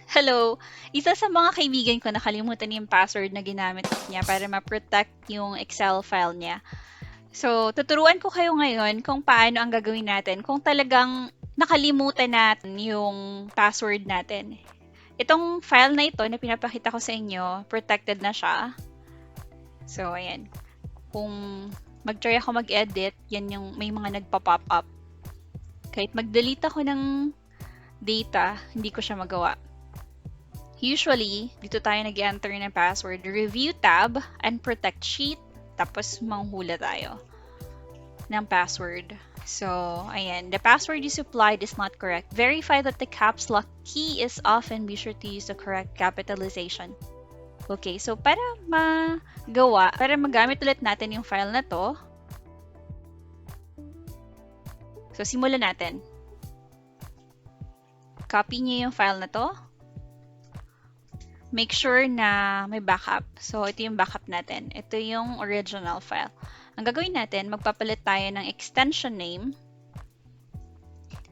Hello! Isa sa mga kaibigan ko nakalimutan yung password na ginamit niya para ma-protect yung Excel file niya. So, tuturuan ko kayo ngayon kung paano ang gagawin natin kung talagang nakalimutan natin yung password natin. Itong file na ito na pinapakita ko sa inyo, protected na siya. So, ayan. Kung mag-try ako mag-edit, yan yung may mga nagpa-pop up. Kahit mag-delete ako ng data, hindi ko siya magawa. Usually, dito tayo nag-enter ng password. Review tab and protect sheet. Tapos, manghula tayo ng password. So, ayan. The password you supplied is not correct. Verify that the caps lock key is off and be sure to use the correct capitalization. Okay, so para magamit ulit natin yung file na to, so simulan natin. Copy niyo yung file na to. Make sure na may backup. So, ito yung backup natin. Ito yung original file. Ang gagawin natin, magpapalit tayo ng extension name.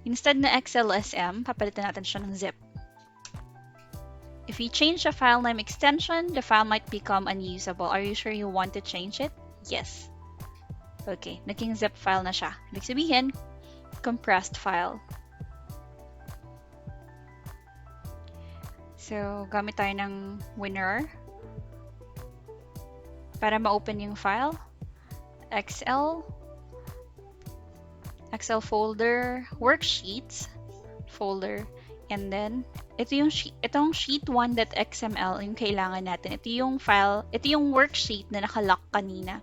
Instead na XLSM, papalitan natin siya ng zip. If you change the file name extension, the file might become unusable. Are you sure you want to change it? Yes. Okay, naging zip file na siya. Ibig sabihin, compressed file. So, gamit tayo ng WinRAR para ma-open yung file. Excel folder, worksheets folder, and then itong sheet1.xml yung kailangan natin. Ito yung file, ito yung worksheet na nakalock kanina.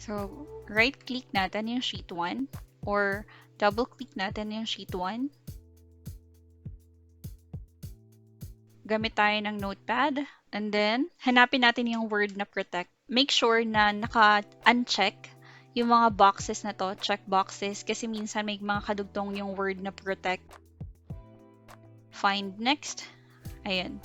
So, right-click natin yung sheet1 or double-click natin yung sheet1. Gamit tayo ng Notepad. And then, hanapin natin yung word na protect. Make sure na naka-uncheck yung mga boxes na to, check boxes, kasi minsan may mga kadugtong yung word na protect. Find next. Ayan.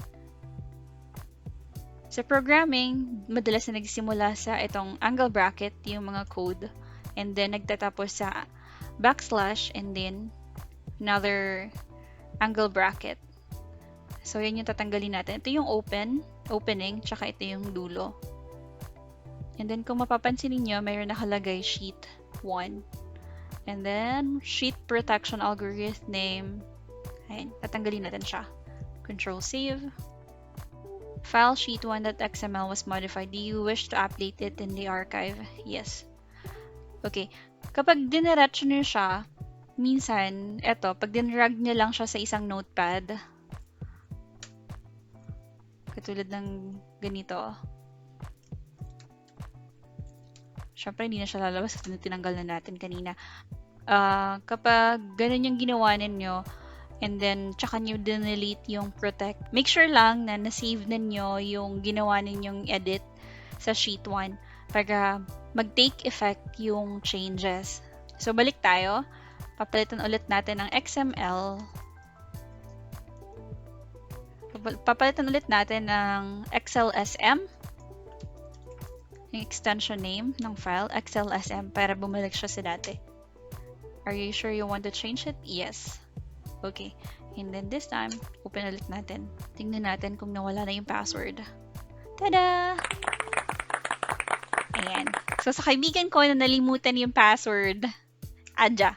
Sa programming, madalas na nagsimula sa itong angle bracket, yung mga code. And then, nagtatapos sa backslash and then another angle bracket. So, yan yung tatanggalin natin. Ito yung opening, tsaka ito yung dulo. And then, kung mapapansin niyo, mayroon nakalagay sheet 1. And then, sheet protection algorithm name. Ayan, tatanggalin natin siya. Control save. File sheet1.xml was modified. Do you wish to update it in the archive? Yes. Okay. Kapag diniretso niyo siya, minsan, pag dinrag niyo lang siya sa isang notepad, katulad ng ganito. Siyempre, hindi na siya lalabas kasi tinanggal na natin kanina. Kapag ganun yung ginawa ninyo, and then, tsaka nyo dinelete yung protect, make sure lang na na-save ninyo yung ginawa ninyong edit sa sheet 1 para mag-take effect yung changes. So, balik tayo. Papalitan ulit natin ng XML. Papalitan ulit natin ng XLSM, yung extension name ng file, XLSM, para bumalik siya sa dati. Are you sure you want to change it? Yes. Okay. And then this time, open ulit natin. Tingnan natin kung nawala na yung password. Tada! Ayan. So, sa kaibigan ko na nalimutan yung password, adya.